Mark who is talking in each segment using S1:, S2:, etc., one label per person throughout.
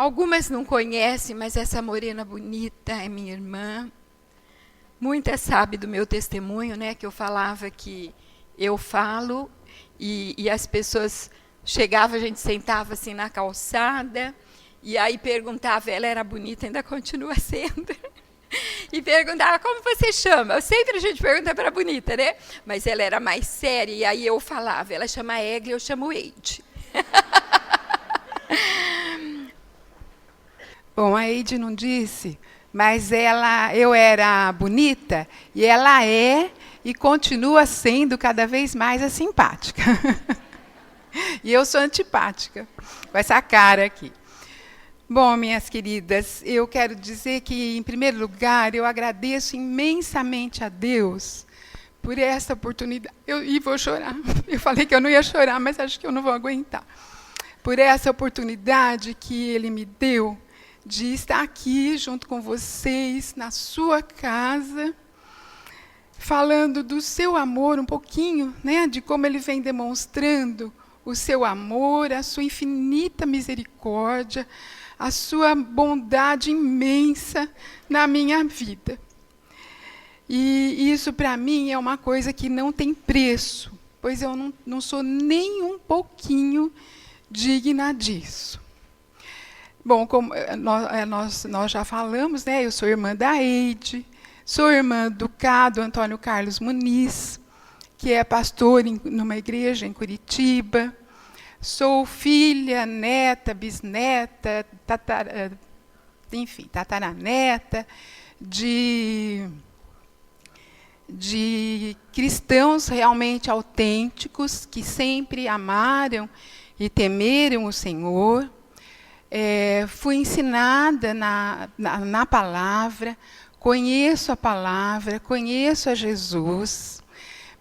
S1: Algumas não conhecem, mas essa morena bonita é minha irmã. Muitas sabem do meu testemunho, né? Que eu falava que eu falo e as pessoas chegavam, a gente sentava assim na calçada e aí perguntava, ela era bonita, ainda continua sendo. E perguntava, como você chama? Sempre a gente pergunta para a bonita, né? Mas ela era mais séria e aí eu falava, ela chama Egli, eu chamo Eide.
S2: Bom, a Eide não disse, mas eu era bonita e ela é e continua sendo cada vez mais a simpática. E eu sou antipática, com essa cara aqui. Bom, minhas queridas, eu quero dizer que, em primeiro lugar, eu agradeço imensamente a Deus por essa oportunidade. E vou chorar. Eu falei que eu não ia chorar, mas acho que eu não vou aguentar. Por essa oportunidade que Ele me deu de estar aqui junto com vocês, na sua casa, falando do seu amor um pouquinho, né, de como Ele vem demonstrando o seu amor, a sua infinita misericórdia, a sua bondade imensa na minha vida. E isso, para mim, é uma coisa que não tem preço, pois eu não sou nem um pouquinho digna disso. Bom, como nós já falamos, né, eu sou irmã da Eide, sou irmã do Cado Antônio Carlos Muniz, que é pastor numa igreja em Curitiba. Sou filha, neta, bisneta, tataraneta de cristãos realmente autênticos, que sempre amaram e temeram o Senhor. Fui ensinada na palavra, conheço a palavra, conheço a Jesus,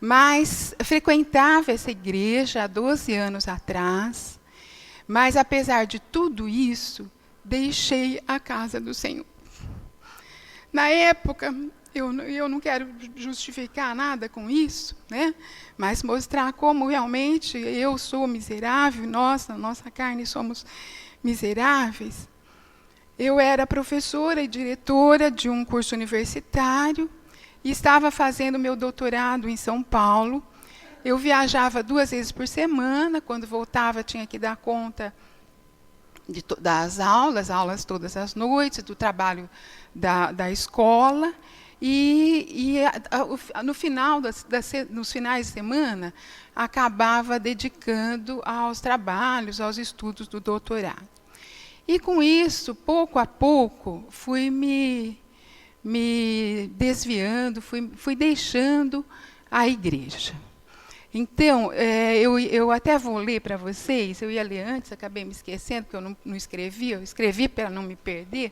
S2: mas frequentava essa igreja há 12 anos atrás, mas, apesar de tudo isso, deixei a casa do Senhor. Na época, eu não quero justificar nada com isso, né? Mas mostrar como realmente eu sou miserável, nós, na nossa carne, somos miseráveis. Eu era professora e diretora de um curso universitário, e estava fazendo meu doutorado em São Paulo. Eu viajava 2 vezes por semana. Quando voltava, tinha que dar conta das aulas todas as noites, do trabalho da escola. No final nos finais de semana, acabava dedicando aos trabalhos, aos estudos do doutorado. E, com isso, pouco a pouco, fui me desviando, fui deixando a igreja. Então, eu até vou ler para vocês, eu ia ler antes, acabei me esquecendo, porque eu não escrevi, eu escrevi para não me perder.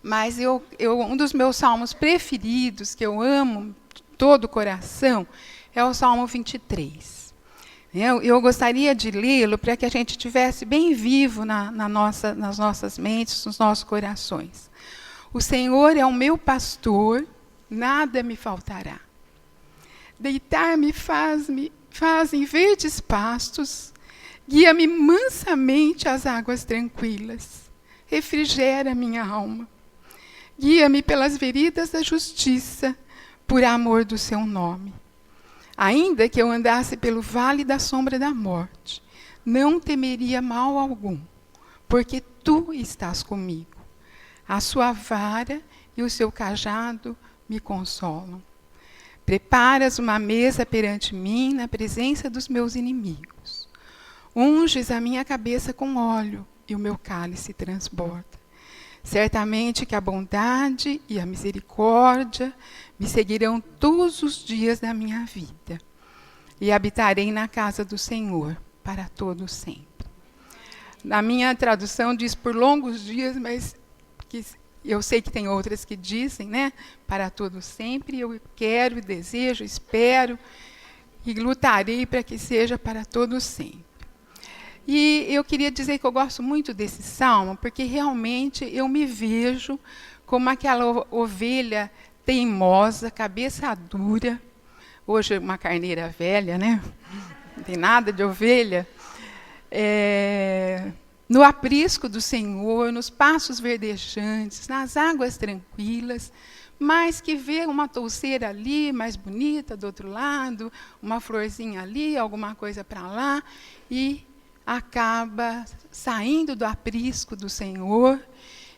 S2: Mas um dos meus salmos preferidos, que eu amo de todo o coração, é o Salmo 23. Eu gostaria de lê-lo para que a gente estivesse bem vivo nas nossas mentes, nos nossos corações. O Senhor é o meu pastor, nada me faltará. Deitar-me faz em verdes pastos, guia-me mansamente às águas tranquilas, refrigera minha alma. Guia-me pelas veredas da justiça, por amor do seu nome. Ainda que eu andasse pelo vale da sombra da morte, não temeria mal algum, porque tu estás comigo. A sua vara e o seu cajado me consolam. Preparas uma mesa perante mim na presença dos meus inimigos. Unges a minha cabeça com óleo e o meu cálice transborda. Certamente que a bondade e a misericórdia me seguirão todos os dias da minha vida. E habitarei na casa do Senhor para todo sempre. Na minha tradução diz por longos dias, mas eu sei que tem outras que dizem, né? Para todo sempre. Eu quero, desejo, espero e lutarei para que seja para todo sempre. E eu queria dizer que eu gosto muito desse salmo, porque realmente eu me vejo como aquela ovelha teimosa, cabeça dura. Hoje uma carneira velha, né? Não tem nada de ovelha. no aprisco do Senhor, nos passos verdejantes, nas águas tranquilas, mas que vê uma touceira ali, mais bonita, do outro lado, uma florzinha ali, alguma coisa para lá, e acaba saindo do aprisco do Senhor,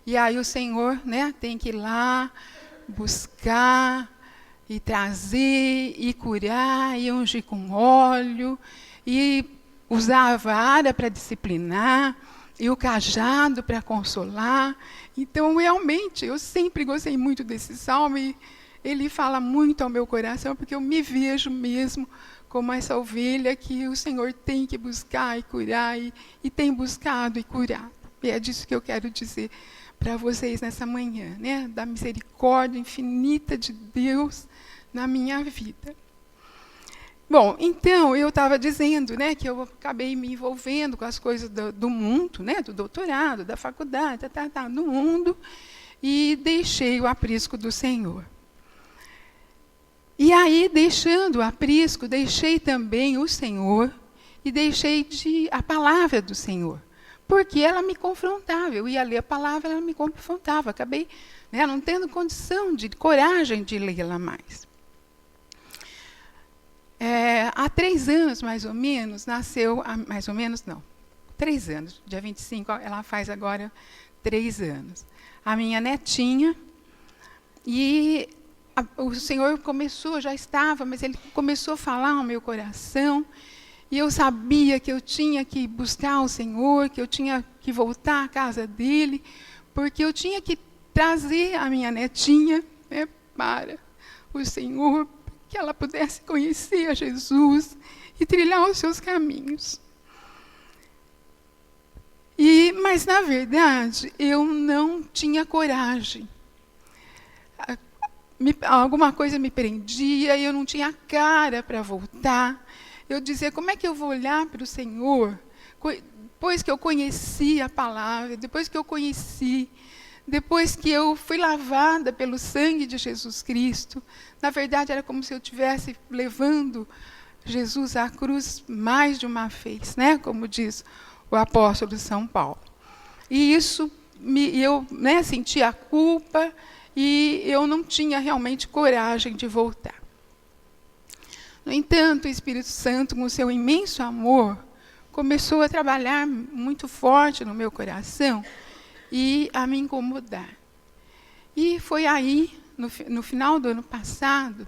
S2: e aí o Senhor, né, tem que ir lá buscar e trazer e curar e ungir com óleo e usar a vara para disciplinar e o cajado para consolar. Então, realmente, eu sempre gostei muito desse salmo e ele fala muito ao meu coração, porque eu me vejo mesmo como essa ovelha que o Senhor tem que buscar e curar e tem buscado e curado. E é disso que eu quero dizer para vocês nessa manhã, né? Da misericórdia infinita de Deus na minha vida. Bom, então, eu estava dizendo, né, que eu acabei me envolvendo com as coisas do mundo, né, do doutorado, da faculdade, do mundo, e deixei o aprisco do Senhor. E aí, deixando o aprisco, deixei também o Senhor e deixei a palavra do Senhor. Porque ela me confrontava, eu ia ler a palavra, ela me confrontava. Acabei, né, não tendo condição, coragem de lê-la mais. Há 3 anos, mais ou menos, nasceu, mais ou menos não, 3 anos, dia 25, ela faz agora 3 anos. A minha netinha, e o Senhor começou, já estava, mas Ele começou a falar ao meu coração, e eu sabia que eu tinha que buscar o Senhor, que eu tinha que voltar à casa dEle, porque eu tinha que trazer a minha netinha, né, para o Senhor, que ela pudesse conhecer a Jesus e trilhar os seus caminhos. Mas, na verdade, eu não tinha coragem. Alguma coisa me prendia, e eu não tinha cara para voltar. Eu dizia, como é que eu vou olhar para o Senhor? Depois que eu conheci a palavra, depois que eu fui lavada pelo sangue de Jesus Cristo, na verdade era como se eu estivesse levando Jesus à cruz mais de uma vez, né? Como diz o apóstolo São Paulo. E isso, eu, né, sentia a culpa e eu não tinha realmente coragem de voltar. No entanto, o Espírito Santo, com o seu imenso amor, começou a trabalhar muito forte no meu coração e a me incomodar. E foi aí, no final do ano passado,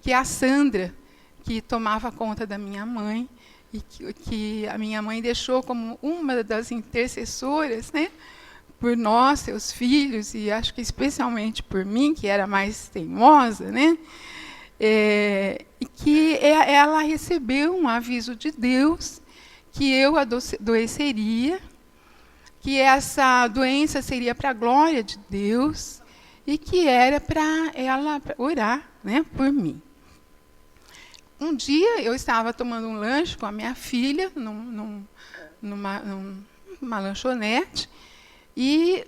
S2: que a Sandra, que tomava conta da minha mãe, e que a minha mãe deixou como uma das intercessoras, né, por nós, seus filhos, e acho que especialmente por mim, que era mais teimosa, né, que ela recebeu um aviso de Deus que eu adoeceria, que essa doença seria para a glória de Deus e que era para ela orar, né, por mim. Um dia eu estava tomando um lanche com a minha filha numa lanchonete e,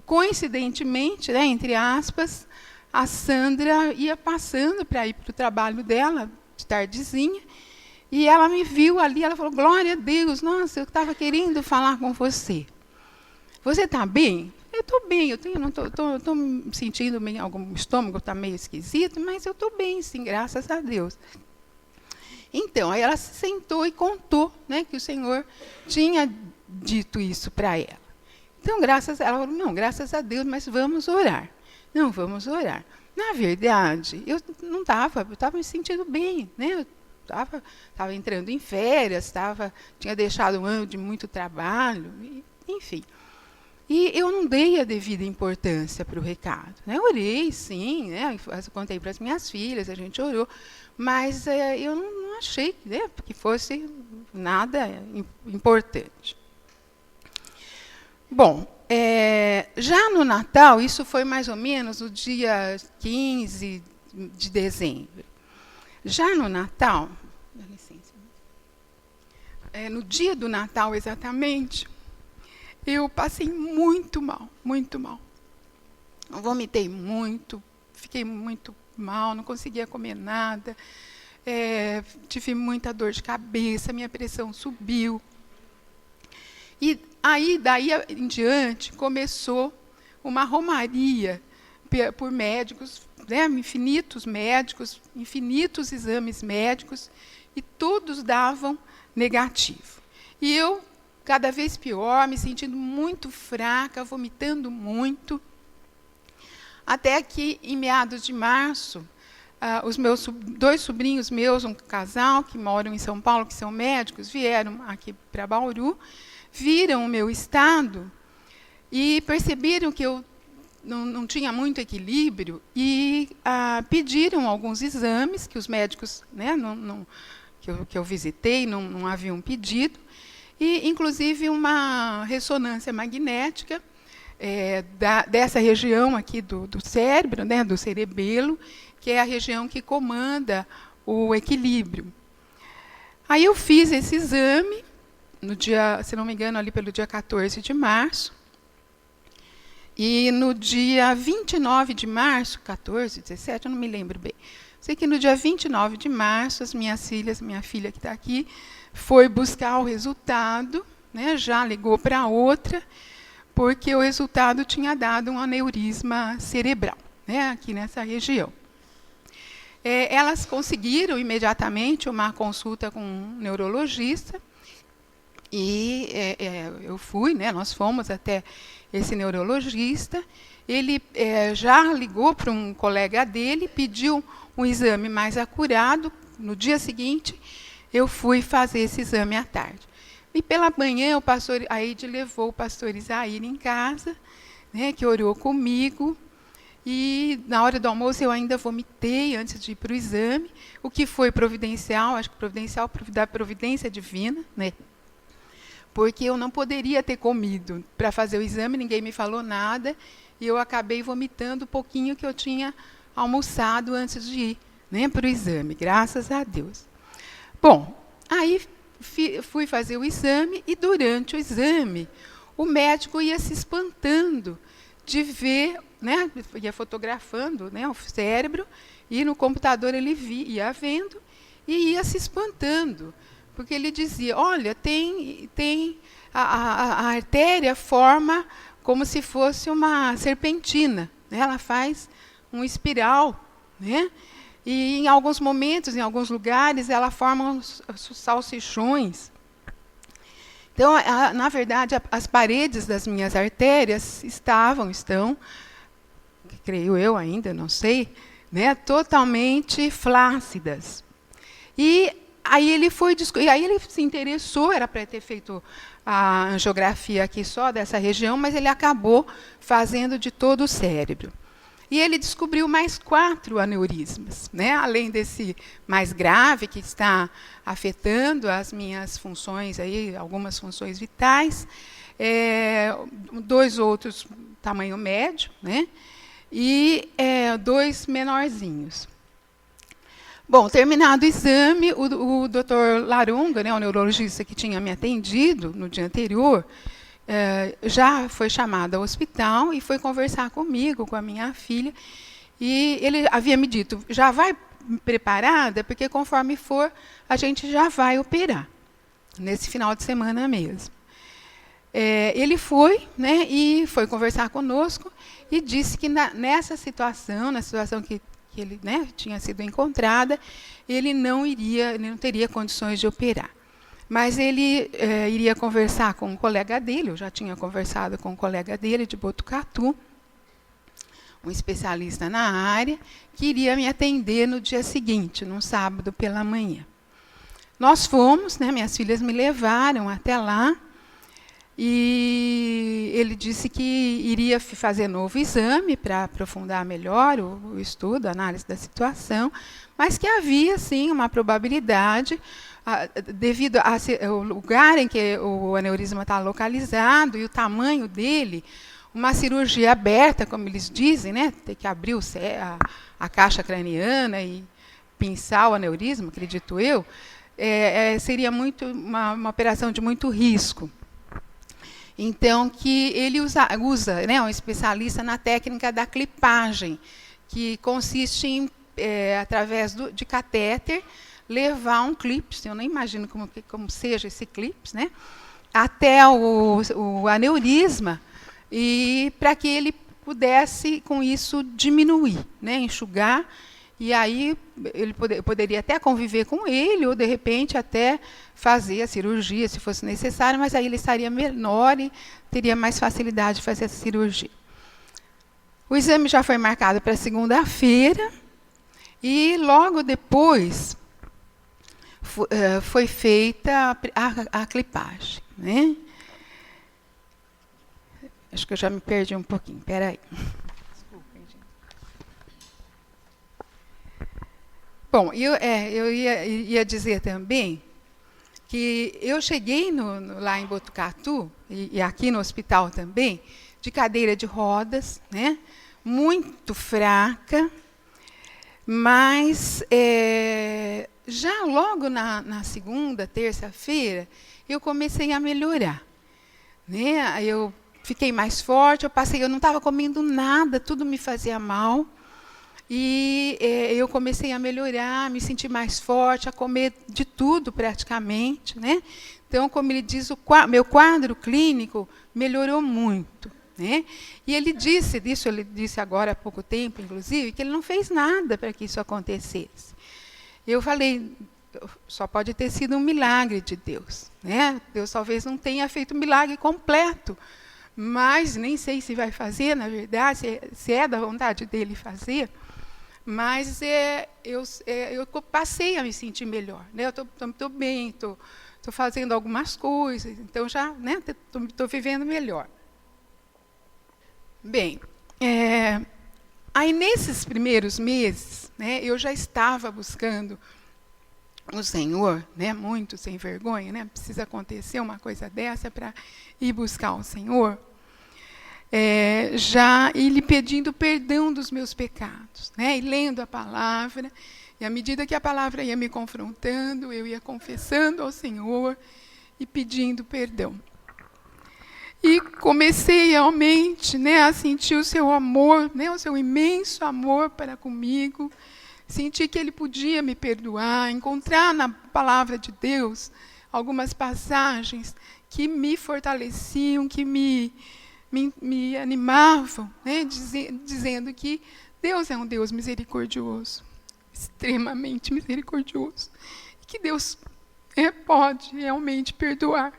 S2: coincidentemente, né, entre aspas, a Sandra ia passando para ir para o trabalho dela, de tardezinha, e ela me viu ali, ela falou, glória a Deus, nossa, eu estava querendo falar com você. Você está bem? Eu estou bem, estou me sentindo bem, o estômago está meio esquisito, mas eu estou bem, sim, graças a Deus. Então, aí ela se sentou e contou, né, que o Senhor tinha dito isso para ela. Então, ela falou, não, graças a Deus, mas vamos orar. Não, vamos orar. Na verdade, eu estava me sentindo bem, né? Eu estava entrando em férias, tinha deixado um ano de muito trabalho, enfim. E eu não dei a devida importância para o recado. Né? Eu orei, sim, né? Eu contei para as minhas filhas, a gente orou, mas eu não achei, né, que fosse nada importante. Bom, já no Natal, isso foi mais ou menos o dia 15 de dezembro. Já no Natal, dá licença, no dia do Natal exatamente, eu passei muito mal, muito mal. Eu vomitei muito, fiquei muito mal, não conseguia comer nada, tive muita dor de cabeça, minha pressão subiu. E aí, daí em diante, começou uma romaria por médicos, né, infinitos médicos, infinitos exames médicos, e todos davam negativo. E eu, cada vez pior, me sentindo muito fraca, vomitando muito, até que, em meados de março, os meus dois sobrinhos meus, um casal que moram em São Paulo, que são médicos, vieram aqui para Bauru, viram o meu estado e perceberam que eu não tinha muito equilíbrio e pediram alguns exames que os médicos, né, que eu visitei não haviam pedido, e inclusive uma ressonância magnética dessa região aqui do cérebro, né, do cerebelo, que é a região que comanda o equilíbrio. Aí eu fiz esse exame, no dia, se não me engano, ali pelo dia 14 de março, e no dia 29 de março, 14, 17, eu não me lembro bem, sei que no dia 29 de março, as minhas filhas, minha filha que está aqui, foi buscar o resultado, né, já ligou para outra, porque o resultado tinha dado um aneurisma cerebral, né, aqui nessa região. Elas conseguiram imediatamente uma consulta com um neurologista, e eu fui, né, nós fomos até esse neurologista. Ele já ligou para um colega dele, pediu um exame mais acurado. No dia seguinte, eu fui fazer esse exame à tarde. E pela manhã, o pastor Aide levou o pastor Isaíra em casa, né, que orou comigo. E na hora do almoço eu ainda vomitei antes de ir para o exame, o que foi providencial, acho que providencial da providência divina, né? Porque eu não poderia ter comido para fazer o exame, ninguém me falou nada, e eu acabei vomitando um pouquinho que eu tinha almoçado antes de ir, né, para o exame, graças a Deus. Bom, aí fui fazer o exame, e durante o exame, o médico ia se espantando de ver, né, ia fotografando, né, o cérebro, e no computador ele ia vendo e ia se espantando, porque ele dizia, olha, a artéria forma como se fosse uma serpentina, né, ela faz um espiral, né, e em alguns momentos, em alguns lugares, ela forma os salsichões. Então, na verdade, as paredes das minhas artérias estão, creio eu ainda, não sei, né, totalmente flácidas. E aí ele se interessou, era para ter feito a angiografia aqui só dessa região, mas ele acabou fazendo de todo o cérebro. E ele descobriu mais 4 aneurismas, né? Além desse mais grave, que está afetando as minhas funções, aí, algumas funções vitais, 2 outros tamanho médio, né? E 2 menorzinhos. Bom, terminado o exame, o doutor Larunga, né, o neurologista que tinha me atendido no dia anterior, já foi chamado ao hospital e foi conversar comigo, com a minha filha, e ele havia me dito, já vai preparada, porque conforme for, a gente já vai operar, nesse final de semana mesmo. Ele foi, né, e foi conversar conosco e disse que nessa situação, na situação que ele, né, tinha sido encontrada, ele não teria condições de operar. Mas ele iria conversar com um colega dele, eu já tinha conversado com um colega dele de Botucatu, um especialista na área, que iria me atender no dia seguinte, num sábado pela manhã. Nós fomos, né, minhas filhas me levaram até lá, e ele disse que iria fazer novo exame para aprofundar melhor o estudo, a análise da situação, mas que havia, sim, uma probabilidade, devido ao lugar em que o aneurisma está localizado e o tamanho dele, uma cirurgia aberta, como eles dizem, né, ter que abrir a caixa craniana e pinçar o aneurisma, acredito eu, seria uma operação de muito risco. Então, que ele usa, né, um especialista na técnica da clipagem, que consiste em, através de catéter, levar um clips, eu nem imagino como seja esse clips, né, até o aneurisma, e para que ele pudesse, com isso, diminuir, né, enxugar, e aí ele poderia até conviver com ele, ou, de repente, até fazer a cirurgia, se fosse necessário, mas aí ele estaria menor e teria mais facilidade de fazer essa cirurgia. O exame já foi marcado para segunda-feira, e logo depois foi feita a clipagem, né? Acho que eu já me perdi um pouquinho, espera aí. Desculpem, gente. Bom, eu ia dizer também que eu cheguei lá em Botucatu, e aqui no hospital também, de cadeira de rodas, né? Muito fraca, mas já logo na segunda, terça-feira, eu comecei a melhorar, né? Eu fiquei mais forte, eu não estava comendo nada, tudo me fazia mal. E eu comecei a melhorar, me sentir mais forte, a comer de tudo praticamente, né? Então, como ele diz, meu quadro clínico melhorou muito, né? E ele disse agora há pouco tempo, inclusive, que ele não fez nada para que isso acontecesse. Eu falei, só pode ter sido um milagre de Deus, né? Deus talvez não tenha feito um milagre completo, mas nem sei se vai fazer, na verdade, se é da vontade dele fazer, mas eu passei a me sentir melhor, né? Eu estou bem, estou fazendo algumas coisas, então já estou vivendo melhor. Bem, aí nesses primeiros meses, né, eu já estava buscando o Senhor, né, muito sem vergonha, né, precisa acontecer uma coisa dessa para ir buscar o Senhor, e lhe pedindo perdão dos meus pecados, né, e lendo a palavra, e à medida que a palavra ia me confrontando, eu ia confessando ao Senhor e pedindo perdão. E comecei realmente, né, a sentir o seu amor, né, o seu imenso amor para comigo, sentir que ele podia me perdoar, encontrar na palavra de Deus algumas passagens que me fortaleciam, que me animavam, né, dizendo que Deus é um Deus misericordioso, extremamente misericordioso, e que Deus pode realmente perdoar.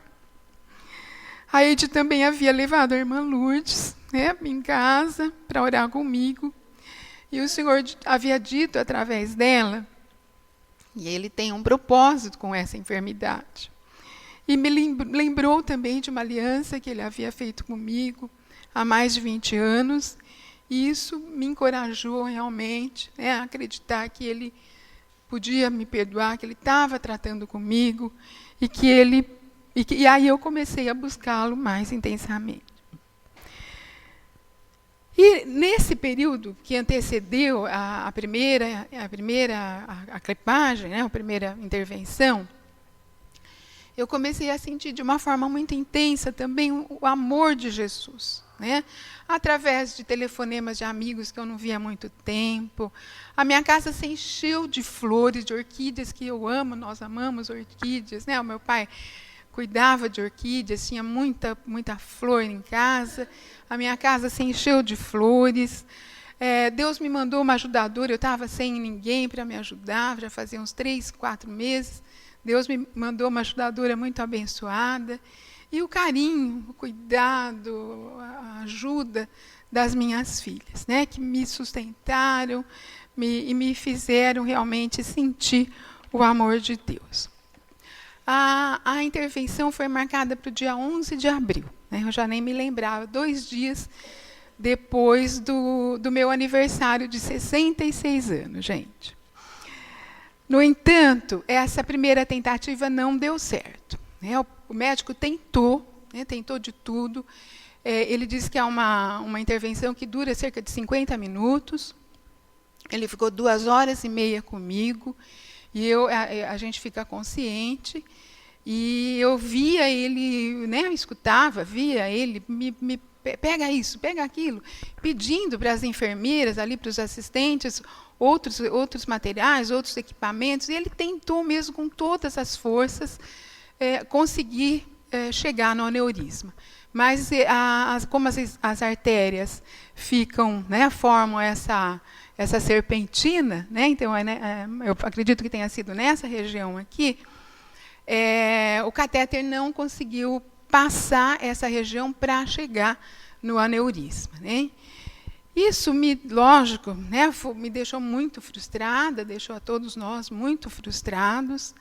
S2: A Ede também havia levado a irmã Lourdes, né, em casa para orar comigo, e o Senhor havia dito através dela, e ele tem um propósito com essa enfermidade. E me lembrou também de uma aliança que ele havia feito comigo há mais de 20 anos, e isso me encorajou realmente, né, a acreditar que ele podia me perdoar, que ele estava tratando comigo, e aí eu comecei a buscá-lo mais intensamente. E nesse período que antecedeu a primeira clipagem, né, a primeira intervenção, eu comecei a sentir de uma forma muito intensa também o amor de Jesus, né? Através de telefonemas de amigos que eu não via há muito tempo. A minha casa se encheu de flores, de orquídeas que eu amo, nós amamos orquídeas, né? O meu pai cuidava de orquídeas, tinha muita flor em casa. A minha casa se encheu de flores. Deus me mandou uma ajudadora, eu estava sem ninguém para me ajudar, já fazia uns 3, 4 meses. Deus me mandou uma ajudadora muito abençoada. E o carinho, o cuidado, a ajuda das minhas filhas, né, que me sustentaram e me fizeram realmente sentir o amor de Deus. A intervenção foi marcada para o dia 11 de abril. Né, eu já nem me lembrava, 2 dias depois do meu aniversário de 66 anos, gente. No entanto, essa primeira tentativa não deu certo. Né? O médico tentou, né, tentou de tudo. Ele disse que é uma intervenção que dura cerca de 50 minutos. Ele ficou 2h30 comigo, e a gente fica consciente. E eu via ele, né, escutava, via ele, me pega isso, pega aquilo, pedindo para as enfermeiras, ali para os assistentes, outros materiais, outros equipamentos, e ele tentou mesmo com todas as forças conseguir chegar no aneurisma. Mas como as artérias ficam, né, formam essa serpentina, né, então eu acredito que tenha sido nessa região aqui, o catéter não conseguiu passar essa região para chegar no aneurisma, né? Isso, lógico, né, me deixou muito frustrada, deixou a todos nós muito frustrados,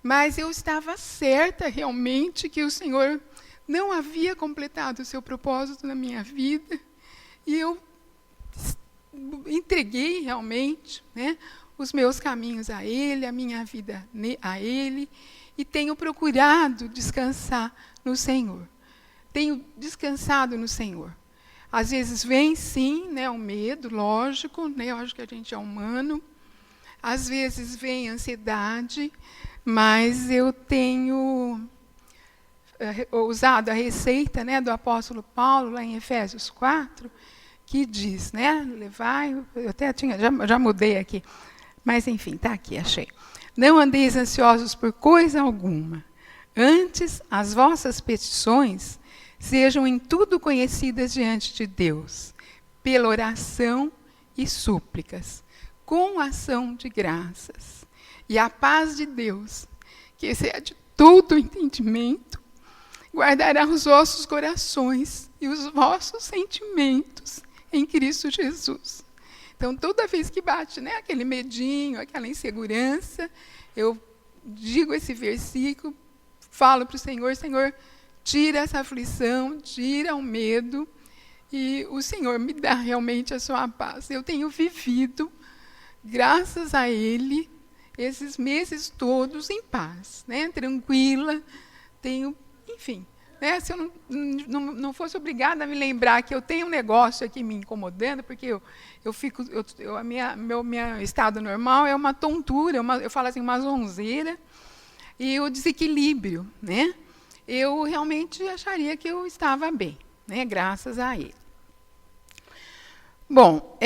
S2: mas eu estava certa realmente que o Senhor não havia completado o seu propósito na minha vida, e eu entreguei realmente, né, os meus caminhos a Ele, a minha vida a Ele, e tenho procurado descansar no Senhor. Tenho descansado no Senhor. Às vezes vem, sim, né, o medo, lógico, né, eu acho que a gente é humano. Às vezes vem ansiedade, mas eu tenho usado a receita, né, do apóstolo Paulo, lá em Efésios 4, que diz, né, levai, eu até já mudei aqui, mas enfim, está aqui, achei. Não andeis ansiosos por coisa alguma, antes as vossas petições sejam em tudo conhecidas diante de Deus, pela oração e súplicas, com ação de graças. E a paz de Deus, que excede todo o entendimento, guardará os vossos corações e os vossos sentimentos em Cristo Jesus. Então, toda vez que bate, né, aquele medinho, aquela insegurança, eu digo esse versículo, falo para o Senhor, Senhor, tira essa aflição, tira o medo, e o Senhor me dá realmente a sua paz. Eu tenho vivido, graças a Ele, esses meses todos em paz, né, tranquila, tenho, enfim, né, se eu não fosse obrigada a me lembrar que eu tenho um negócio aqui me incomodando, porque meu estado normal é uma tontura, eu falo assim, uma zonzeira, e o desequilíbrio, né? Eu realmente acharia que eu estava bem, né, graças a Ele. Bom,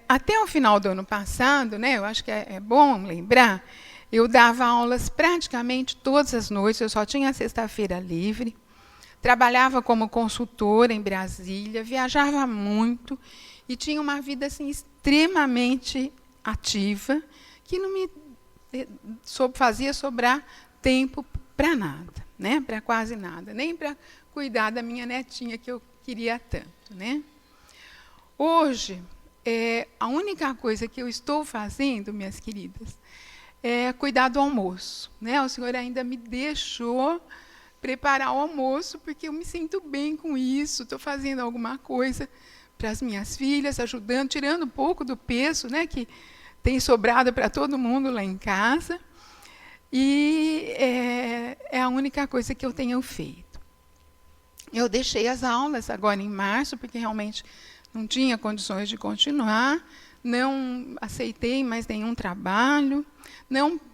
S2: até o final do ano passado, né, eu acho que é bom lembrar, eu dava aulas praticamente todas as noites, eu só tinha a sexta-feira livre, trabalhava como consultora em Brasília, viajava muito e tinha uma vida assim, extremamente ativa, que não me fazia sobrar tempo para nada, né? Para quase nada, nem para cuidar da minha netinha, que eu queria tanto, né? Hoje, a única coisa que eu estou fazendo, minhas queridas, é cuidar do almoço, né? O Senhor ainda me deixou preparar o almoço, porque eu me sinto bem com isso, estou fazendo alguma coisa para as minhas filhas, ajudando, tirando um pouco do peso, né, que tem sobrado para todo mundo lá em casa, e é a única coisa que eu tenho feito. Eu deixei as aulas agora em março, porque realmente não tinha condições de continuar, não aceitei mais nenhum trabalho,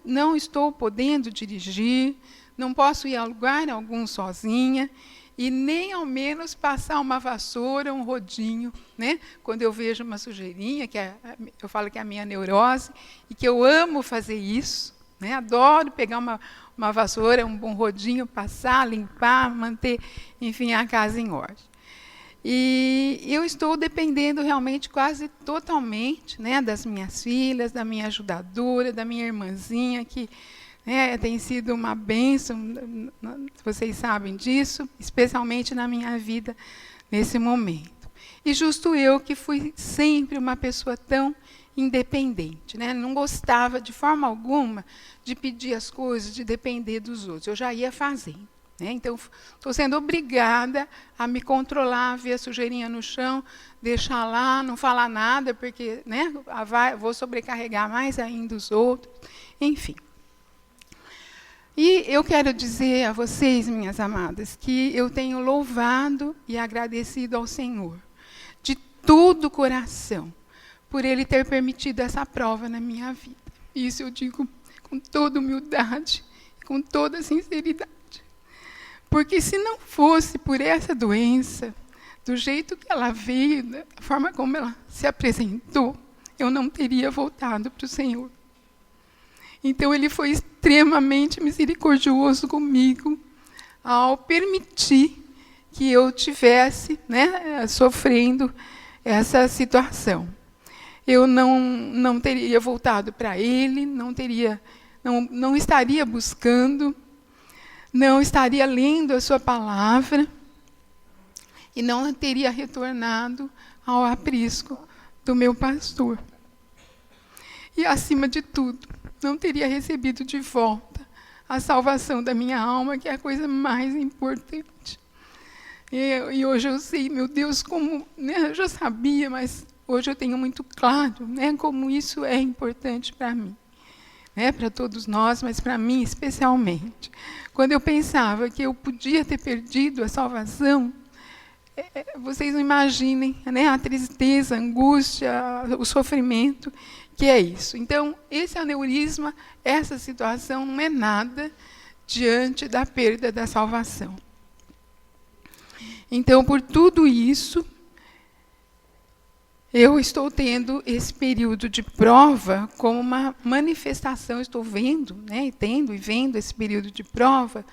S2: não estou podendo dirigir, não posso ir a lugar algum sozinha, e nem ao menos passar uma vassoura, um rodinho, né? Quando eu vejo uma sujeirinha, eu falo que é a minha neurose, e que eu amo fazer isso, né? Adoro pegar uma vassoura, um rodinho, passar, limpar, manter, enfim, a casa em ordem. E eu estou dependendo realmente quase totalmente, né, das minhas filhas, da minha ajudadora, da minha irmãzinha, que tem sido uma bênção, vocês sabem disso, especialmente na minha vida nesse momento. E justo eu, que fui sempre uma pessoa tão independente, né? Não gostava de forma alguma de pedir as coisas, de depender dos outros, eu já ia fazendo. Né? Então, estou sendo obrigada a me controlar, ver a sujeirinha no chão, deixar lá, não falar nada, porque, né, vou sobrecarregar mais ainda os outros, enfim. E eu quero dizer a vocês, minhas amadas, que eu tenho louvado e agradecido ao Senhor, de todo o coração, por Ele ter permitido essa prova na minha vida. Isso eu digo com toda humildade, com toda sinceridade. Porque se não fosse por essa doença, do jeito que ela veio, da forma como ela se apresentou, eu não teria voltado para o Senhor. Então, Ele foi extremamente misericordioso comigo, ao permitir que eu tivesse, né, sofrendo essa situação. Eu não teria voltado para Ele, não estaria buscando, não estaria lendo a sua palavra e não teria retornado ao aprisco do meu pastor. E, acima de tudo, não teria recebido de volta a salvação da minha alma, que é a coisa mais importante. E hoje eu sei, meu Deus, como, né, eu já sabia, mas hoje eu tenho muito claro, né, como isso é importante para mim. Né, para todos nós, mas para mim especialmente. Quando eu pensava que eu podia ter perdido a salvação, vocês não imaginem, né, a tristeza, a angústia, o sofrimento que é isso. Então, esse aneurisma, essa situação não é nada diante da perda da salvação. Então, por tudo isso, eu estou tendo esse período de prova como uma manifestação, estou vendo, né, tendo e vendo esse período de prova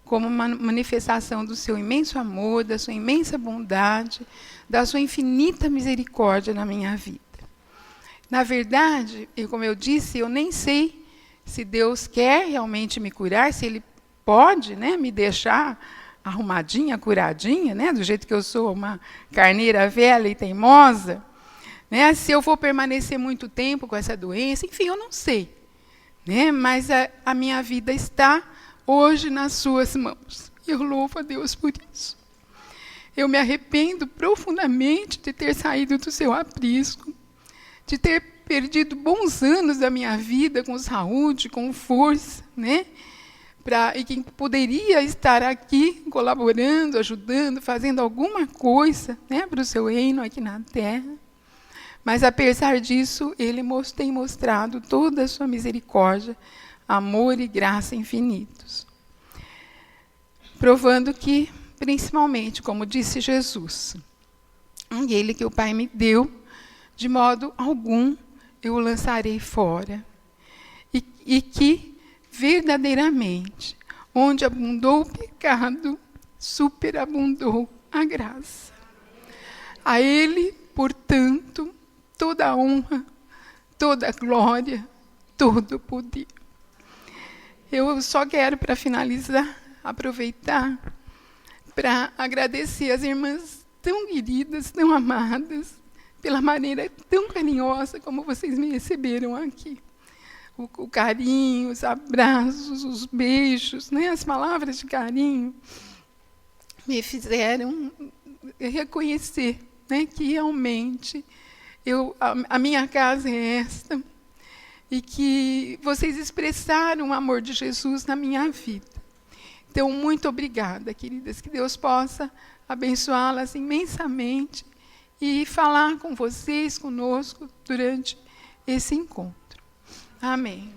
S2: como uma manifestação do seu imenso amor, da sua imensa bondade, da sua infinita misericórdia na minha vida. Na verdade, como eu disse, eu nem sei se Deus quer realmente me curar, se Ele pode, né, me deixar arrumadinha, curadinha, né, do jeito que eu sou, uma carneira velha e teimosa, né, se eu vou permanecer muito tempo com essa doença, enfim, eu não sei. Né, mas a minha vida está hoje nas suas mãos. E eu louvo a Deus por isso. Eu me arrependo profundamente de ter saído do seu aprisco, de ter perdido bons anos da minha vida com saúde, com força, né? E que poderia estar aqui colaborando, ajudando, fazendo alguma coisa, né, para o seu reino aqui na terra. Mas, apesar disso, Ele tem mostrado toda a sua misericórdia, amor e graça infinitos. Provando que, principalmente, como disse Jesus, Ele que o Pai me deu, de modo algum eu o lançarei fora. E que, verdadeiramente, onde abundou o pecado, superabundou a graça. A Ele, portanto, toda a honra, toda a glória, todo o poder. Eu só quero, para finalizar, aproveitar para agradecer as irmãs tão queridas, tão amadas, pela maneira tão carinhosa como vocês me receberam aqui. O carinho, os abraços, os beijos, né, as palavras de carinho, me fizeram reconhecer, né, que realmente a minha casa é esta, e que vocês expressaram o amor de Jesus na minha vida. Então, muito obrigada, queridas, que Deus possa abençoá-las imensamente e falar com vocês, conosco, durante esse encontro. Amém.